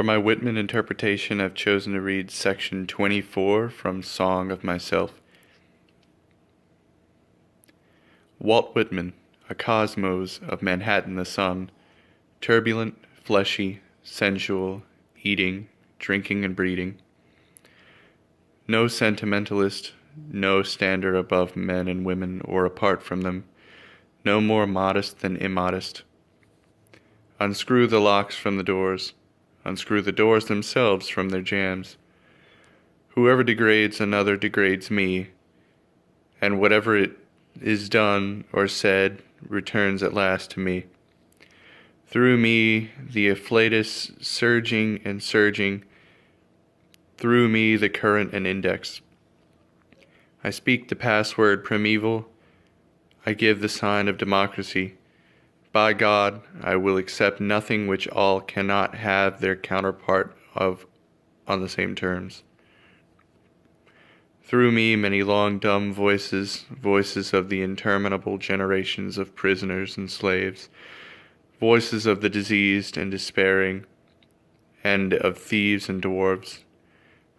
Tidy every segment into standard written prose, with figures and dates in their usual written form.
For my Whitman interpretation, I've chosen to read section 24 from Song of Myself. Walt Whitman, a cosmos of Manhattan the sun, turbulent, fleshy, sensual, eating, drinking, and breeding. No sentimentalist, no stander above men and women or apart from them, no more modest than immodest. Unscrew the locks from the doors, unscrew the doors themselves from their jambs. Whoever degrades another degrades me, and whatever it is done or said returns at last to me. Through me the afflatus surging and surging, through me the current and index. I speak the password primeval, I give the sign of democracy. By God, I will accept nothing which all cannot have their counterpart of on the same terms. Through me many long dumb voices, voices of the interminable generations of prisoners and slaves, voices of the diseased and despairing, and of thieves and dwarves,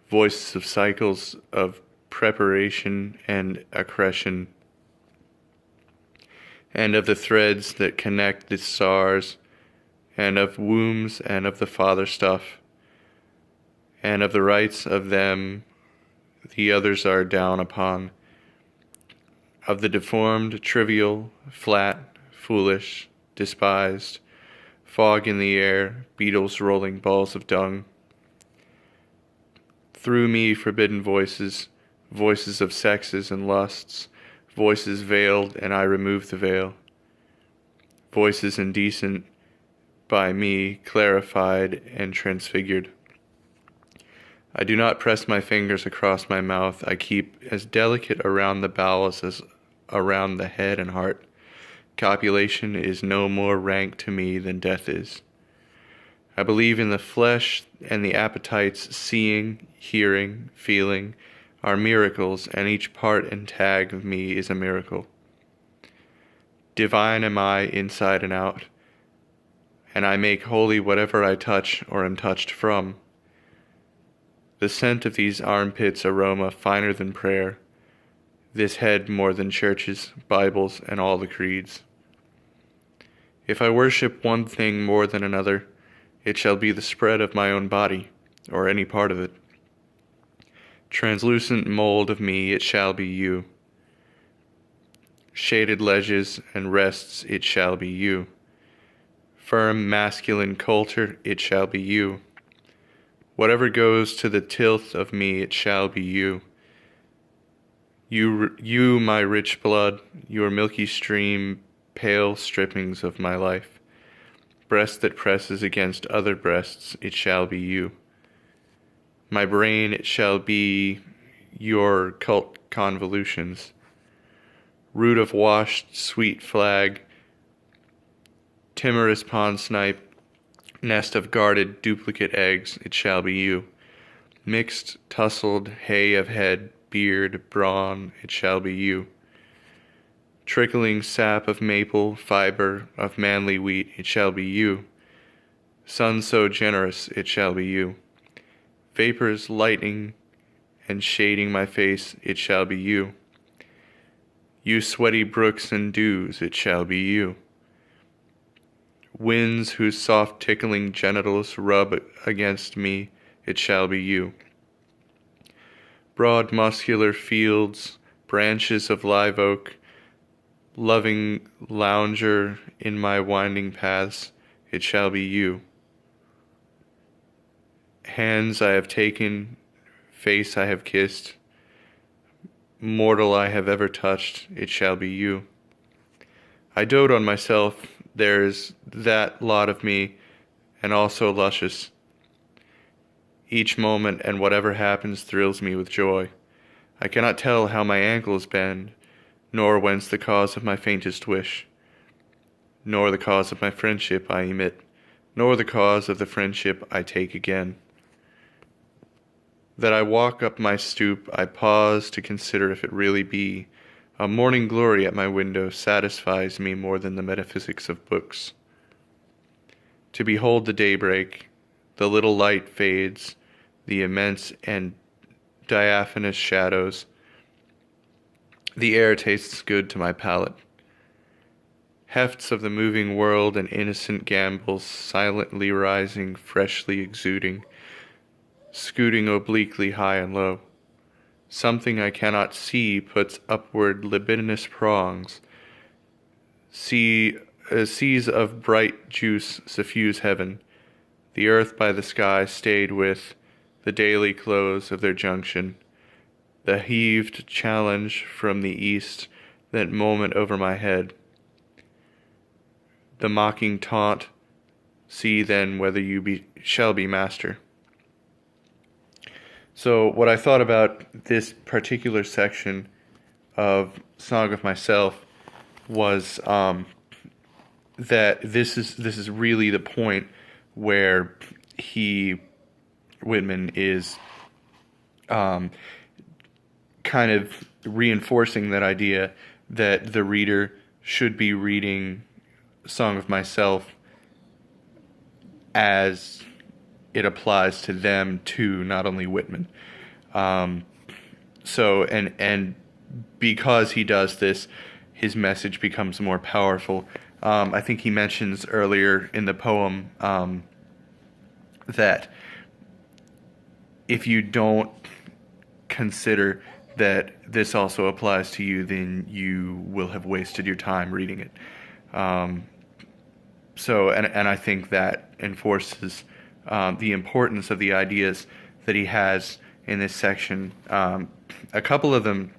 voices of cycles of preparation and accretion, and of the threads that connect the stars, and of wombs and of the father stuff, and of the rights of them the others are down upon, of the deformed, trivial, flat, foolish, despised, fog in the air, beetles rolling balls of dung. Through me forbidden voices, voices of sexes and lusts, voices veiled and I remove the veil, voices indecent by me clarified and transfigured. I do not press my fingers across my mouth. I keep as delicate around the bowels as around the head and heart. Copulation is no more rank to me than death is. I believe in the flesh and the appetites, seeing, hearing, feeling, are miracles, and each part and tag of me is a miracle. Divine am I inside and out, and I make holy whatever I touch or am touched from. The scent of these armpits aroma finer than prayer, this head more than churches, Bibles, and all the creeds. If I worship one thing more than another, it shall be the spread of my own body, or any part of it. Translucent mold of me, it shall be you. Shaded ledges and rests, it shall be you. Firm masculine culture, it shall be you. Whatever goes to the tilth of me, it shall be you. You, my rich blood, your milky stream, pale strippings of my life. Breast that presses against other breasts, it shall be you. My brain, it shall be your cult convolutions. Root of washed sweet flag, timorous pond snipe, nest of guarded duplicate eggs, it shall be you. Mixed, tussled hay of head, beard, brawn, it shall be you. Trickling sap of maple, fiber of manly wheat, it shall be you. Sun so generous, it shall be you. Vapors lighting and shading my face, it shall be you. You sweaty brooks and dews, it shall be you. Winds whose soft tickling genitals rub against me, it shall be you. Broad muscular fields, branches of live oak, loving lounger in my winding paths, it shall be you. Hands I have taken, face I have kissed, mortal I have ever touched, it shall be you. I dote on myself, there is that lot of me, and also luscious. Each moment and whatever happens thrills me with joy. I cannot tell how my ankles bend, nor whence the cause of my faintest wish, nor the cause of my friendship I emit, nor the cause of the friendship I take again. That I walk up my stoop, I pause to consider if it really be. A morning glory at my window satisfies me more than the metaphysics of books. To behold the daybreak, The little light fades, the immense and diaphanous shadows. The air tastes good to my palate. Hefts of the moving world and innocent gambols silently rising, freshly exuding, scooting obliquely high and low. Something I cannot see puts upward libidinous prongs. Seas of bright juice suffuse heaven. The earth by the sky stayed with the daily close of their junction. The heaved challenge from the east that moment over my head. The mocking taunt, see then whether you shall be master. So what I thought about this particular section of Song of Myself was that this is really the point where Whitman is kind of reinforcing that idea that the reader should be reading Song of Myself as it applies to them too, not only Whitman. So because he does this, his message becomes more powerful. I think he mentions earlier in the poem that if you don't consider that this also applies to you, then you will have wasted your time reading it. So I think that enforces the importance of the ideas that he has in this section. A couple of them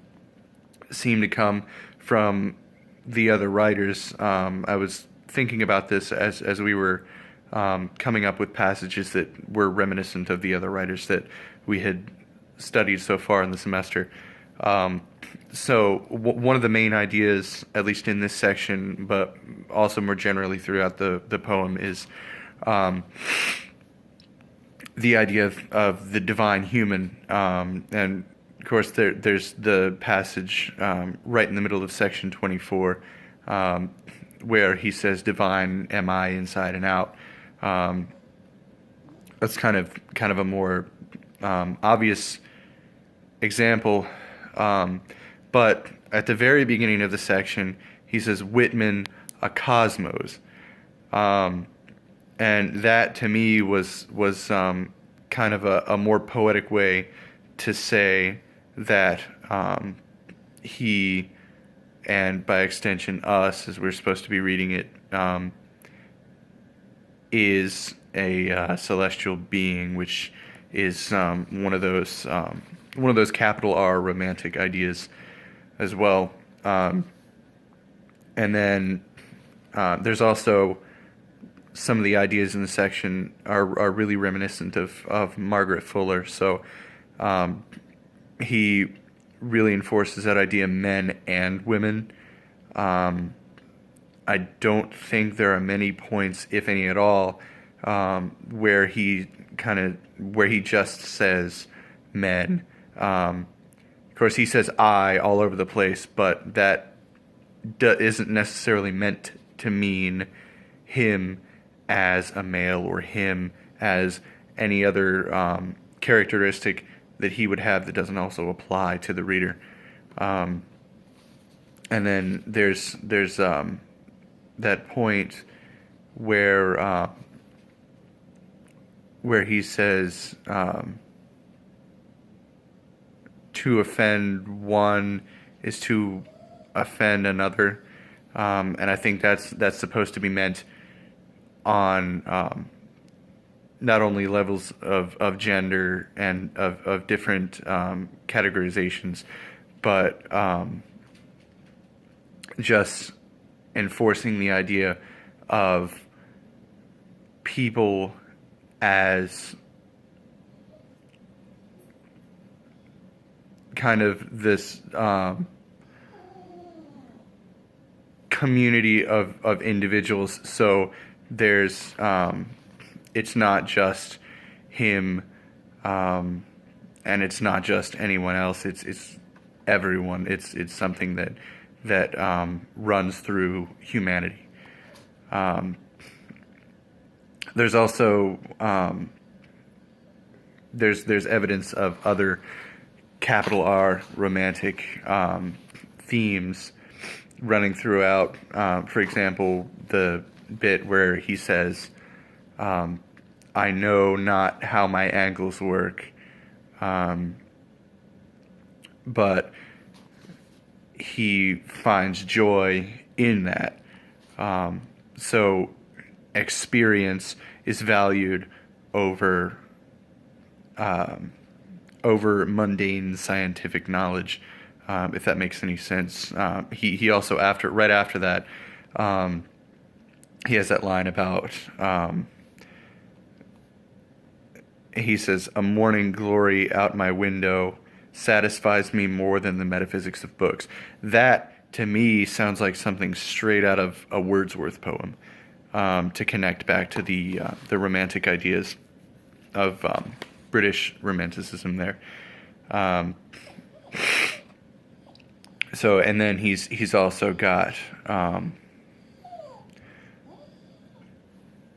seem to come from the other writers. I was thinking about this as we were coming up with passages that were reminiscent of the other writers that we had studied so far in the semester. So one of the main ideas, at least in this section, but also more generally throughout the poem, is the idea of the divine human. And of course, there's the passage right in the middle of section 24 where he says, "Divine am I inside and out." That's kind of a more obvious example. But at the very beginning of the section, he says, "Whitman, a cosmos." And that to me was kind of a more poetic way to say that he, and by extension us, as we're supposed to be reading it, is a celestial being, which is one of those capital R romantic ideas as well. And then there's also some of the ideas in the section are really reminiscent of Margaret Fuller. So he really enforces that idea, men and women. I don't think there are many points, if any at all, where he just says men. Of course, he says I all over the place, but that isn't necessarily meant to mean him as a male or him as any other characteristic that he would have that doesn't also apply to the reader. And then there's that point where he says to offend one is to offend another, and I think that's supposed to be meant on not only levels of gender and of different categorizations, but just enforcing the idea of people as kind of this community of individuals. So there's it's not just him, and it's not just anyone else. It's everyone. It's something that runs through humanity. There's also there's evidence of other capital R romantic themes running throughout. For example, the bit where he says, "I know not how my angles work, but he finds joy in that." So experience is valued over over mundane scientific knowledge, if that makes any sense. He also right after that, he has that line about, he says, "A morning glory out my window satisfies me more than the metaphysics of books." That, to me, sounds like something straight out of a Wordsworth poem, to connect back to the romantic ideas of British Romanticism there. So, and then he's also got,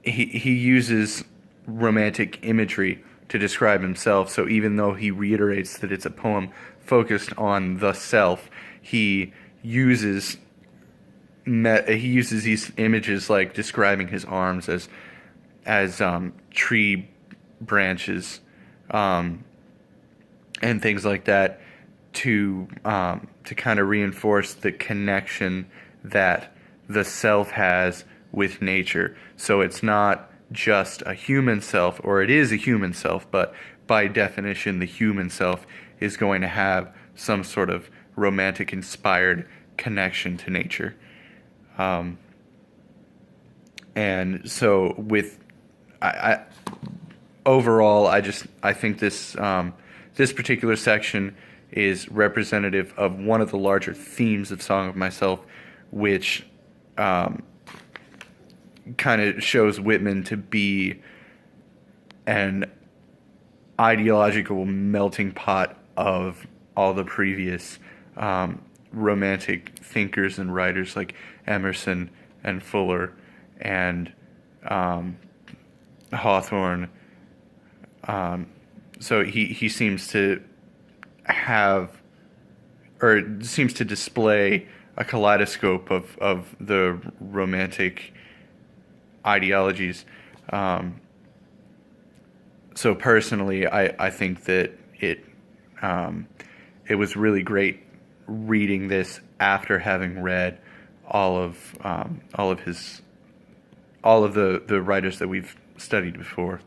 he uses romantic imagery to describe himself. So even though he reiterates that it's a poem focused on the self, he uses these images, like describing his arms as tree branches, and things like that, to kind of reinforce the connection that the self has with nature. So it's not just a human self, or it is a human self, but by definition the human self is going to have some sort of romantic inspired connection to nature. And so with overall, I think this particular section is representative of one of the larger themes of Song of Myself, which kind of shows Whitman to be an ideological melting pot of all the previous romantic thinkers and writers like Emerson and Fuller and Hawthorne. So he seems to have, or seems to display, a kaleidoscope of the romantic ideologies. So personally, I think that it was really great reading this after having read all of the writers that we've studied before.